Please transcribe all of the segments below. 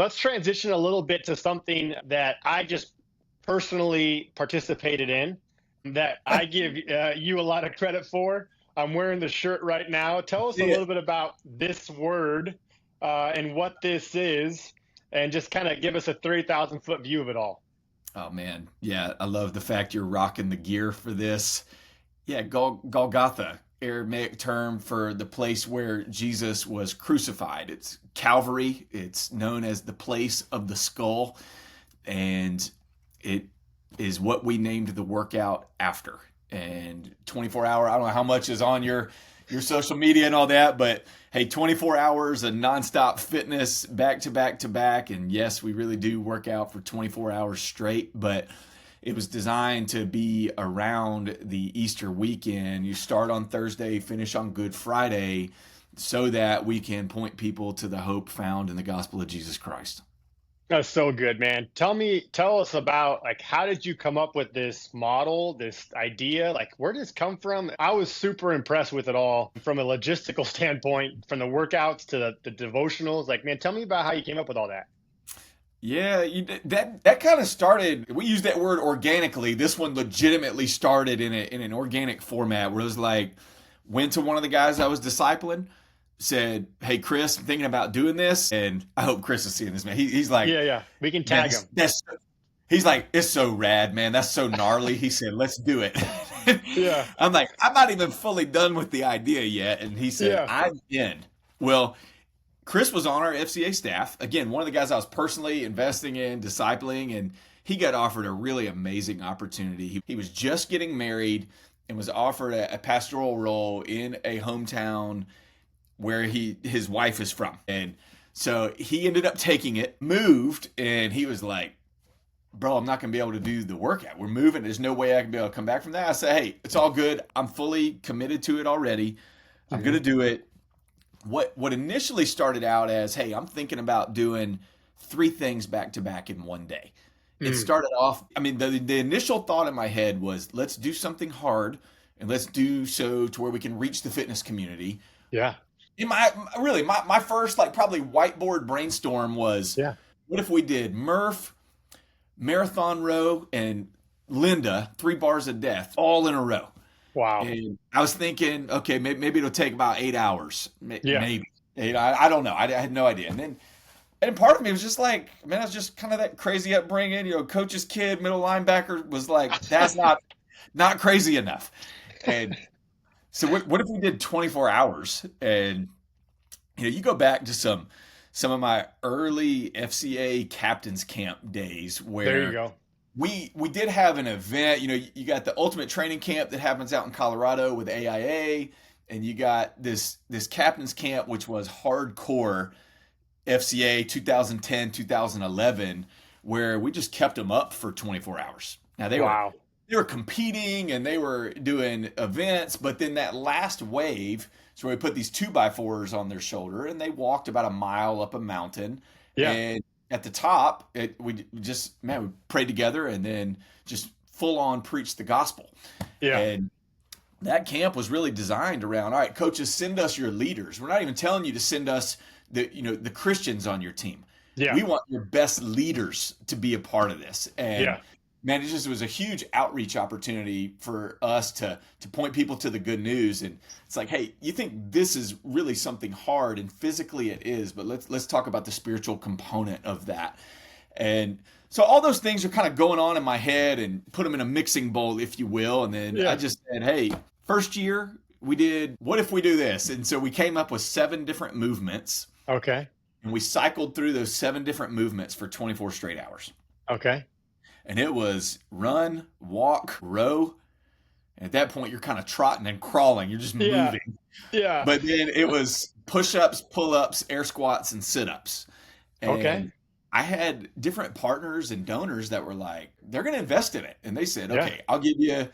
Let's transition a little bit to something that I just personally participated in that I give you a lot of credit for. I'm wearing the shirt right now. Tell us a Yeah. little bit about this word and what this is, and just kind of give us a 30,000-foot view of it all. Oh man, yeah, I love the fact you're rocking the gear for this. Yeah, Golgotha, Aramaic term for the place where Jesus was crucified. It's Calvary. It's known as the place of the skull, and it is what we named the workout after. And 24 hour, I don't know how much is on your social media and all that, but hey, 24 hours of nonstop fitness back to back to back. And yes, we really do work out for 24 hours straight, but it was designed to be around the Easter weekend. You start on Thursday, finish on Good Friday, so that we can point people to the hope found in the gospel of Jesus Christ. That's so good, man. Tell us about, like, how did you come up with this model, this idea? Like, where did this come from? I was super impressed with it all from a logistical standpoint, from the workouts to the devotionals. Like, man, tell me about how you came up with all that. Yeah, that kind of started. We use that word organically. This one legitimately started in an organic format where it was like, went to one of the guys I was discipling, said, "Hey Chris, I'm thinking about doing this," and I hope Chris is seeing this, man. He's like, Yeah, yeah. We can "Man, tag them. he's like, it's so rad, man. That's so gnarly." He said, "Let's do it." Yeah, I'm like, I'm not even fully done with the idea yet, and he said, yeah. "I'm in." Well, Chris was on our FCA staff. Again, one of the guys I was personally investing in, discipling, and he got offered a really amazing opportunity. He was just getting married and was offered a pastoral role in a hometown where his wife is from. And so he ended up taking it, moved, and he was like, "Bro, I'm not going to be able to do the workout. We're moving. There's no way I can be able to come back from that." I said, "Hey, it's all good. I'm fully committed to it already. I'm going Hmm. to do it." What initially started out as, "Hey, I'm thinking about doing three things back to back in one day." It Mm. started off, I mean, the initial thought in my head was, let's do something hard and let's do so to where we can reach the fitness community. Yeah, In my first, like, probably whiteboard brainstorm was, yeah. what if we did Murph, Marathon Row, and Linda, 3 bars of death, all in a row? Wow. And I was thinking, okay, maybe it'll take about 8 hours, Yeah. maybe. I don't know. I had no idea. And part of me was just like, man, I was just kind of that crazy upbringing, coach's kid, middle linebacker, was like, that's not crazy enough. And so what if we did 24 hours? And you go back to some of my early FCA captains camp days There you where go. we did have an event. You got the ultimate training camp that happens out in Colorado with AIA, and you got this captain's camp, which was hardcore FCA 2010, 2011, where we just kept them up for 24 hours. Now Wow. they were competing and they were doing events, but then that last wave, so we put these 2x4s on their shoulder and they walked about a mile up a mountain. Yeah. And at the top, we just, man, we prayed together and then just full on preached the gospel. Yeah. And that camp was really designed around, all right, coaches, send us your leaders. We're not even telling you to send us the Christians on your team. Yeah. We want your best leaders to be a part of this. And Yeah. man, it just was a huge outreach opportunity for us to point people to the good news. And it's like, hey, you think this is really something hard, and physically it is, but let's talk about the spiritual component of that. And so all those things are kind of going on in my head and put them in a mixing bowl, if you will. And then I Yeah. just said, hey, first year we did, what if we do this? And so we came up with 7 different movements, Okay. and we cycled through those 7 different movements for 24 straight hours. Okay. And it was run, walk, row. And at that point, you're kind of trotting and crawling. You're just Yeah. moving. Yeah. But then it was push-ups, pull-ups, air squats, and sit-ups. Okay. And I had different partners and donors that were like, they're going to invest in it. And they said, Yeah. okay, I'll give you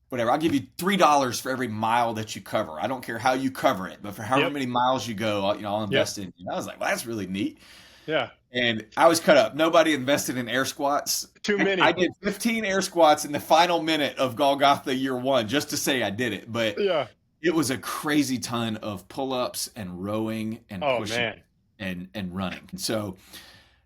whatever. I'll give you $3 for every mile that you cover. I don't care how you cover it, but for however Yep. many miles you go, I'll Yep. invest in you. And I was like, well, that's really neat. Yeah. And I was cut up. Nobody invested in air squats. Too I many. did 15 air squats in the final minute of Golgotha year 1 just to say I did it. But Yeah. it was a crazy ton of pull-ups and rowing and Oh pushing man. and running. So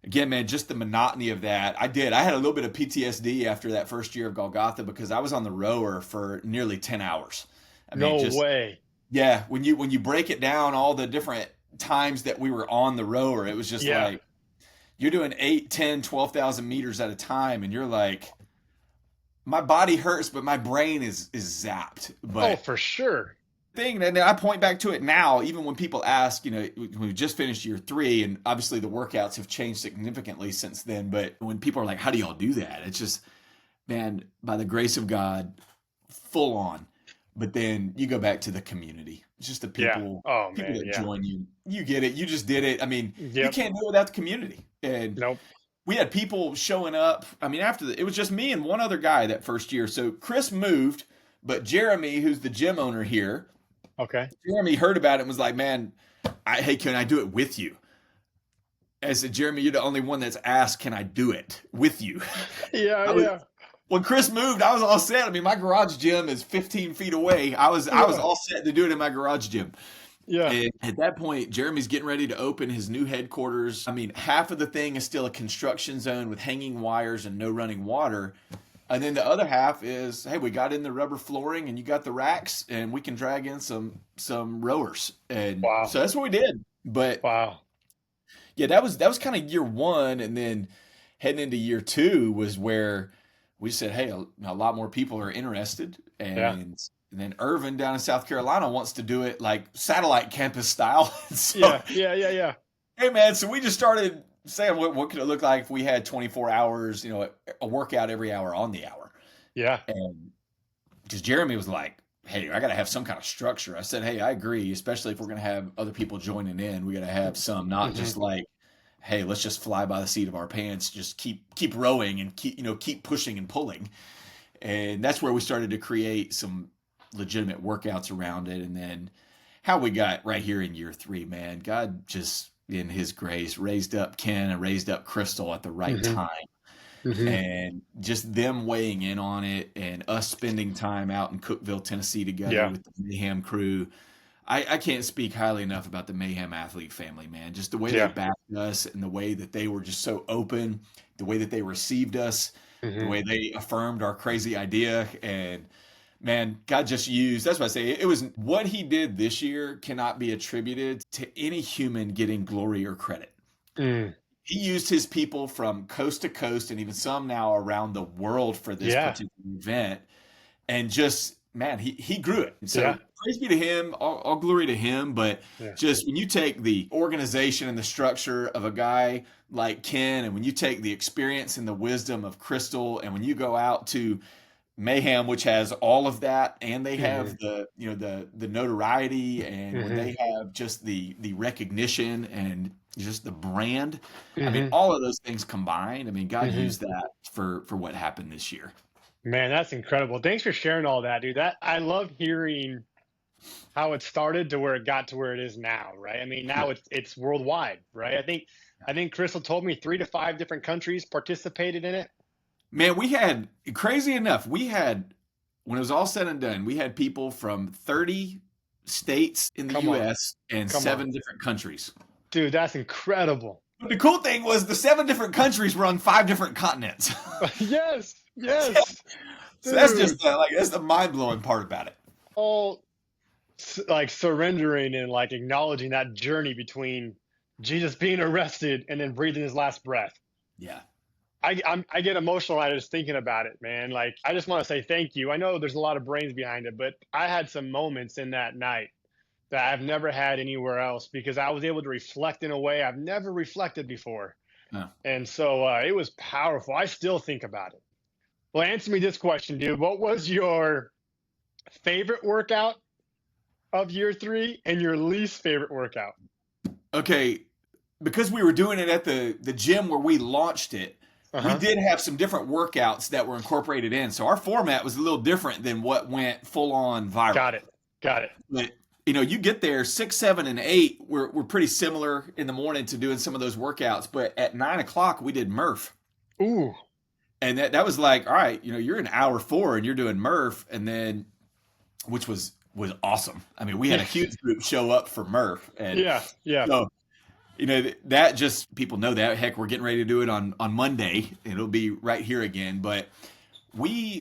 again, man, just the monotony of that. I had a little bit of PTSD after that first year of Golgotha because I was on the rower for nearly 10 hours. I mean, No just, way. yeah, when you break it down, all the different times that we were on the rower, it was just Yeah. like you're doing 8, 10, 12,000 meters at a time. And you're like, my body hurts, but my brain is zapped. Oh, But for sure. thing, and I point back to it now, even when people ask, we just finished year 3, and obviously the workouts have changed significantly since then. But when people are like, how do y'all do that? It's just, man, by the grace of God, full on. But then you go back to the community. It's just the Yeah. people, Oh people man. that Yeah. join you. You get it. You just did it. I mean, you Yep. can't do it without the community. And Nope. we had people showing up. I mean, it was just me and one other guy that first year. So Chris moved, but Jeremy, who's the gym owner here, Okay. Jeremy heard about it and was like, man, hey, can I do it with you? I said, Jeremy, you're the only one that's asked, can I do it with you? Yeah. Yeah. When Chris moved, I was all set. I mean, my garage gym is 15 feet away. I was Yeah. all set to do it in my garage gym. Yeah. And at that point, Jeremy's getting ready to open his new headquarters. I mean, half of the thing is still a construction zone with hanging wires and no running water. And then the other half is, hey, we got in the rubber flooring and you got the racks and we can drag in some rowers. And Wow. so that's what we did. But Wow. yeah, that was kind of year 1, and then heading into year 2 was where we said, hey, a lot more people are interested, Yeah. and then Irvin down in South Carolina wants to do it like satellite campus style. So, Yeah. Yeah. Yeah. Yeah. hey man, so we just started saying what could it look like if we had 24 hours, a workout every hour on the hour, Yeah. and because Jeremy was like, hey, I got to have some kind of structure. I said, hey, I agree, especially if we're going to have other people joining in. We got to have some, not just like, hey, let's just fly by the seat of our pants, just keep rowing and keep pushing and pulling. And that's where we started to create some legitimate workouts around it. And then how we got right here in year 3, man, God just in his grace raised up Ken and raised up Crystal at the right time. And just them weighing in on it and us spending time out in Cookeville, Tennessee together with the Mayhem crew. I can't speak highly enough about the Mayhem athlete family, man. Just the way they backed us and the way that they were just so open, the way that they received us, the way they affirmed our crazy idea. And man, God just used, that's what I say, it was what he did this year cannot be attributed to any human getting glory or credit. He used his people from coast to coast and even some now around the world for this particular event. And just, man, he grew it. So praise be to him, all glory to him. But just when you take the organization and the structure of a guy like Ken, and when you take the experience and the wisdom of Crystal, and when you go out to Mayhem, which has all of that, and they have the notoriety, and when they have just the recognition and just the brand. I mean, all of those things combined. I mean, God used that for what happened this year. Man, that's incredible. Thanks for sharing all that, dude. I love hearing how it started to where it got to where it is now, right? I mean, now it's worldwide, right? I think Crystal told me 3 to 5 different countries participated in it. Man, we had, crazy enough, when it was all said and done, we had people from 30 states in the U.S. and 7 different countries. Dude, that's incredible. But the cool thing was the 7 different countries were on 5 different continents. Yes. So that's just that's the mind-blowing part about it. All like surrendering and like acknowledging that journey between Jesus being arrested and then breathing his last breath. Yeah. I get emotional when I just thinking about it, man. Like, I just want to say thank you. I know there's a lot of brains behind it, but I had some moments in that night that I've never had anywhere else because I was able to reflect in a way I've never reflected before. And so it was powerful. I still think about it. Well, answer me this question, dude. What was your favorite workout of year 3 and your least favorite workout? Okay, because we were doing it at the gym where we launched it, we did have some different workouts that were incorporated in. So our format was a little different than what went full on viral. Got it. But you get there 6, 7, and 8. We're pretty similar in the morning to doing some of those workouts. But at 9 o'clock we did Murph. Ooh. And that was like, all right, you're in hour 4 and you're doing Murph, and then which was awesome. I mean, we had a huge group show up for Murph. And yeah. So, that just people know that. Heck, we're getting ready to do it on Monday. It'll be right here again. But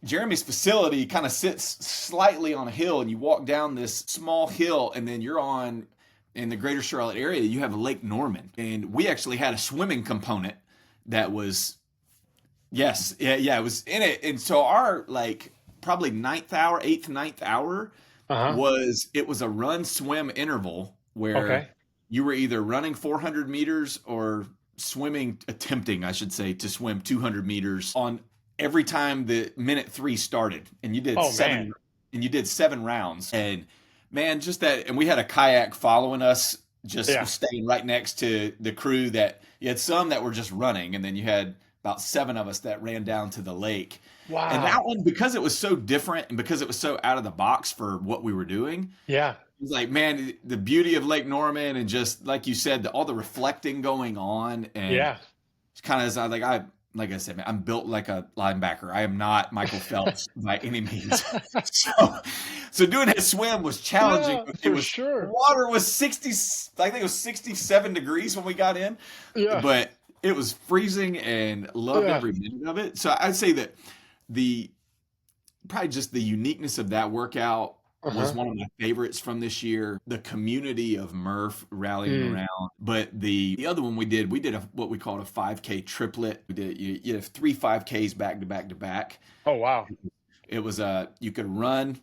Jeremy's facility kind of sits slightly on a hill, and you walk down this small hill, and then you're in the greater Charlotte area, you have Lake Norman. And we actually had a swimming component that was, yes, yeah, it was in it. And so our probably eighth, ninth hour it was a run swim interval where you were either running 400 meters or attempting, I should say, to swim 200 meters on every time the minute 3 started. And you did seven rounds. And man, just that, and we had a kayak following us, just staying right next to the crew. That you had some that were just running, and then you had about 7 of us that ran down to the lake. Wow. And that one, because it was so different and because it was so out of the box for what we were doing, it was like, man, the beauty of Lake Norman, and just like you said, all the reflecting going on, and it's kind of like I said, man, I'm built like a linebacker. I am not Michael Phelps by any means. So doing a swim was challenging. Yeah, it was sure. The water was 60, I think it was 67 degrees when we got in. Yeah. But it was freezing, and loved every minute of it. So I'd say that probably just the uniqueness of that workout was one of my favorites from this year. The community of Murph rallying around. But the other one we did what we called a 5K triplet. You have 3 5Ks back to back to back. Oh, wow. It was you could run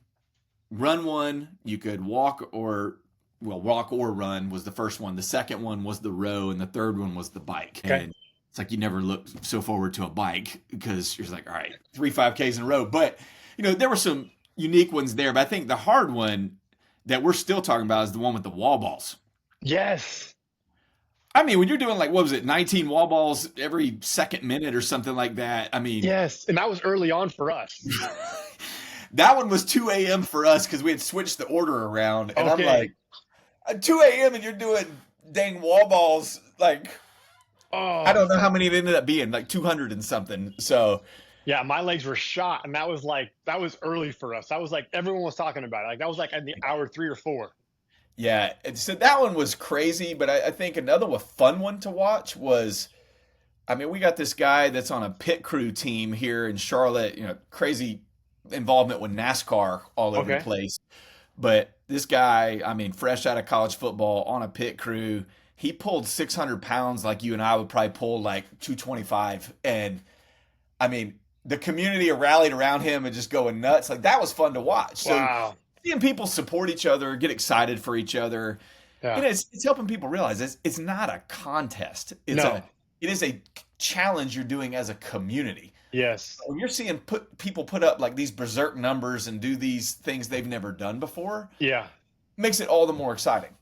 one, you could walk or run was the first one. The second one was the row, and the third one was the bike. Okay. And it's like you never look so forward to a bike because you're like, all right, 3 5Ks in a row. But there were some unique ones there, but I think the hard one that we're still talking about is the one with the wall balls. Yes. I mean, when you're doing 19 wall balls every second minute or something like that, I mean. Yes, and that was early on for us. That one was 2 a.m. for us because we had switched the order around. And I'm like, at 2 a.m. and you're doing dang wall balls, I don't know how many it ended up being, 200 and something. So. Yeah, my legs were shot, and that was early for us. That was everyone was talking about it. That was in the hour 3 or 4. Yeah, so that one was crazy, but I think another fun one to watch was, we got this guy that's on a pit crew team here in Charlotte, crazy involvement with NASCAR all over the place. But this guy, fresh out of college football on a pit crew, he pulled 600 pounds like you and I would probably pull 225. And the community rallied around him and just going nuts. That was fun to watch. So seeing people support each other, get excited for each other, it's helping people realize it's not a contest. It is a challenge you're doing as a community. Yes. When you're seeing people put up these berserk numbers and do these things they've never done before, makes it all the more exciting.